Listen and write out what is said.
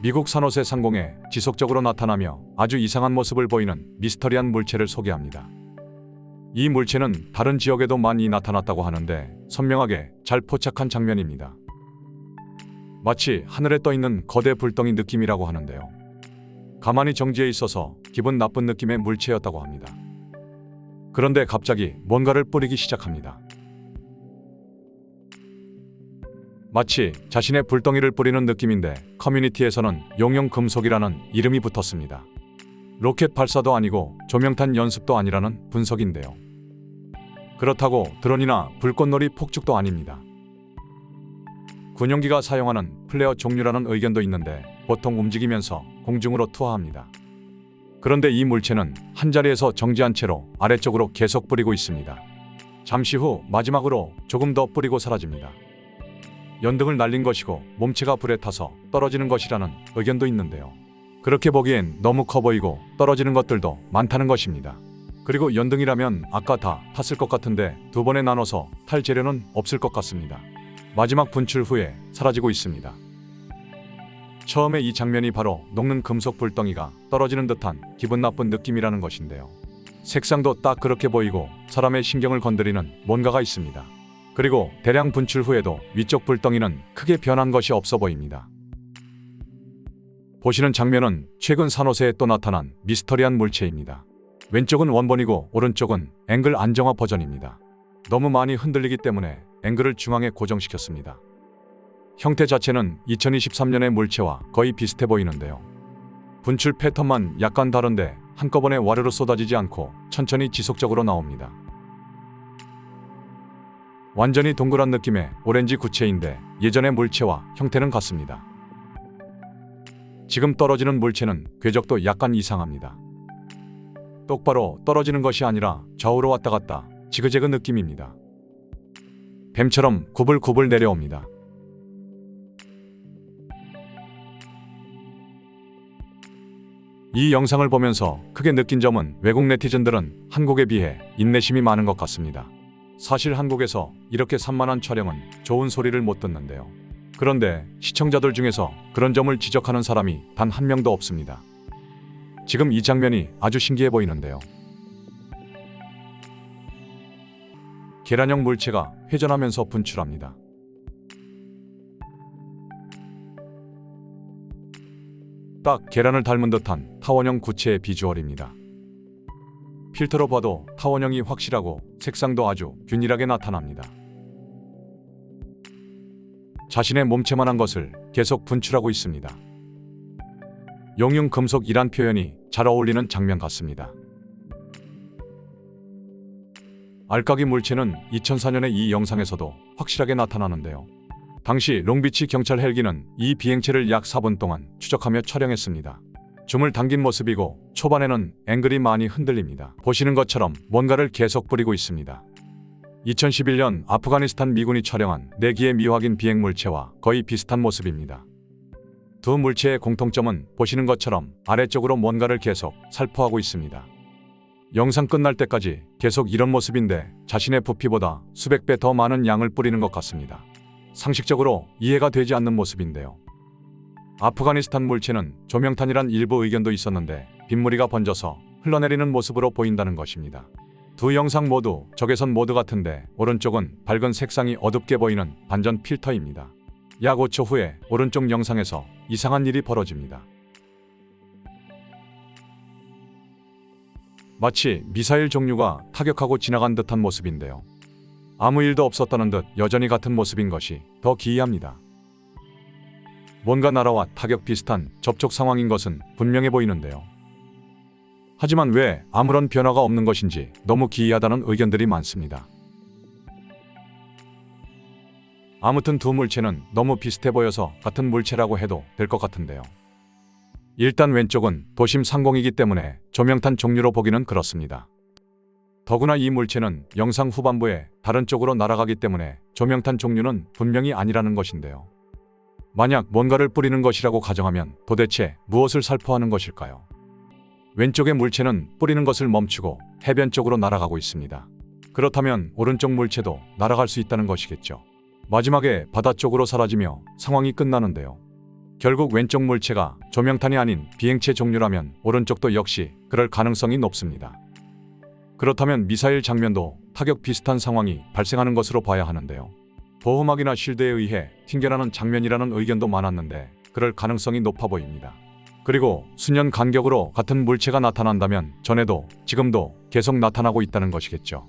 미국 산호세 상공에 지속적으로 나타나며 아주 이상한 모습을 보이는 미스터리한 물체를 소개합니다. 이 물체는 다른 지역에도 많이 나타났다고 하는데 선명하게 잘 포착한 장면입니다. 마치 하늘에 떠있는 거대 불덩이 느낌이라고 하는데요. 가만히 정지해 있어서 기분 나쁜 느낌의 물체였다고 합니다. 그런데 갑자기 뭔가를 뿌리기 시작합니다. 마치 자신의 불덩이를 뿌리는 느낌인데 커뮤니티에서는 용용금속이라는 이름이 붙었습니다. 로켓 발사도 아니고 조명탄 연습도 아니라는 분석인데요. 그렇다고 드론이나 불꽃놀이 폭죽도 아닙니다. 군용기가 사용하는 플레어 종류라는 의견도 있는데 보통 움직이면서 공중으로 투하합니다. 그런데 이 물체는 한자리에서 정지한 채로 아래쪽으로 계속 뿌리고 있습니다. 잠시 후 마지막으로 조금 더 뿌리고 사라집니다. 연등을 날린 것이고 몸체가 불에 타서 떨어지는 것이라는 의견도 있는데요. 그렇게 보기엔 너무 커 보이고 떨어지는 것들도 많다는 것입니다. 그리고 연등이라면 아까 다 탔을 것 같은데 두 번에 나눠서 탈 재료는 없을 것 같습니다. 마지막 분출 후에 사라지고 있습니다. 처음에 이 장면이 바로 녹는 금속 불덩이가 떨어지는 듯한 기분 나쁜 느낌이라는 것인데요. 색상도 딱 그렇게 보이고 사람의 신경을 건드리는 뭔가가 있습니다. 그리고 대량 분출 후에도 위쪽 불덩이는 크게 변한 것이 없어 보입니다. 보시는 장면은 최근 산호세에 또 나타난 미스터리한 물체입니다. 왼쪽은 원본이고 오른쪽은 앵글 안정화 버전입니다. 너무 많이 흔들리기 때문에 앵글을 중앙에 고정시켰습니다. 형태 자체는 2023년의 물체와 거의 비슷해 보이는데요. 분출 패턴만 약간 다른데 한꺼번에 와르르 쏟아지지 않고 천천히 지속적으로 나옵니다. 완전히 동그란 느낌의 오렌지 구체인데 예전의 물체와 형태는 같습니다. 지금 떨어지는 물체는 궤적도 약간 이상합니다. 똑바로 떨어지는 것이 아니라 좌우로 왔다 갔다 지그재그 느낌입니다. 뱀처럼 구불구불 내려옵니다. 이 영상을 보면서 크게 느낀 점은 외국 네티즌들은 한국에 비해 인내심이 많은 것 같습니다. 사실 한국에서 이렇게 산만한 촬영은 좋은 소리를 못 듣는데요. 그런데 시청자들 중에서 그런 점을 지적하는 사람이 단 한 명도 없습니다. 지금 이 장면이 아주 신기해 보이는데요. 계란형 물체가 회전하면서 분출합니다. 딱 계란을 닮은 듯한 타원형 구체의 비주얼입니다. 필터로 봐도 타원형이 확실하고 색상도 아주 균일하게 나타납니다. 자신의 몸체만한 것을 계속 분출하고 있습니다. 용융금속이란 표현이 잘 어울리는 장면 같습니다. 알까기 물체는 2004년의 이 영상에서도 확실하게 나타나는데요. 당시 롱비치 경찰 헬기는 이 비행체를 약 4분 동안 추적하며 촬영했습니다. 줌을 당긴 모습이고 초반에는 앵글이 많이 흔들립니다. 보시는 것처럼 뭔가를 계속 뿌리고 있습니다. 2011년 아프가니스탄 미군이 촬영한 4기의 미확인 비행 물체와 거의 비슷한 모습입니다. 두 물체의 공통점은 보시는 것처럼 아래쪽으로 뭔가를 계속 살포하고 있습니다. 영상 끝날 때까지 계속 이런 모습인데 자신의 부피보다 수백 배 더 많은 양을 뿌리는 것 같습니다. 상식적으로 이해가 되지 않는 모습인데요. 아프가니스탄 물체는 조명탄이란 일부 의견도 있었는데 빗무리가 번져서 흘러내리는 모습으로 보인다는 것입니다. 두 영상 모두 적외선 모드 같은데 오른쪽은 밝은 색상이 어둡게 보이는 반전 필터입니다. 약 5초 후에 오른쪽 영상에서 이상한 일이 벌어집니다. 마치 미사일 종류가 타격하고 지나간 듯한 모습인데요. 아무 일도 없었다는 듯 여전히 같은 모습인 것이 더 기이합니다. 뭔가 나라와 타격 비슷한 접촉 상황인 것은 분명해 보이는데요. 하지만 왜 아무런 변화가 없는 것인지 너무 기이하다는 의견들이 많습니다. 아무튼 두 물체는 너무 비슷해 보여서 같은 물체라고 해도 될 것 같은데요. 일단 왼쪽은 도심 상공이기 때문에 조명탄 종류로 보기는 그렇습니다. 더구나 이 물체는 영상 후반부에 다른 쪽으로 날아가기 때문에 조명탄 종류는 분명히 아니라는 것인데요. 만약 뭔가를 뿌리는 것이라고 가정하면 도대체 무엇을 살포하는 것일까요? 왼쪽의 물체는 뿌리는 것을 멈추고 해변 쪽으로 날아가고 있습니다. 그렇다면 오른쪽 물체도 날아갈 수 있다는 것이겠죠. 마지막에 바다 쪽으로 사라지며 상황이 끝나는데요. 결국 왼쪽 물체가 조명탄이 아닌 비행체 종류라면 오른쪽도 역시 그럴 가능성이 높습니다. 그렇다면 미사일 장면도 타격 비슷한 상황이 발생하는 것으로 봐야 하는데요. 보호막이나 실드에 의해 튕겨나는 장면이라는 의견도 많았는데 그럴 가능성이 높아 보입니다. 그리고 수년 간격으로 같은 물체가 나타난다면 전에도 지금도 계속 나타나고 있다는 것이겠죠.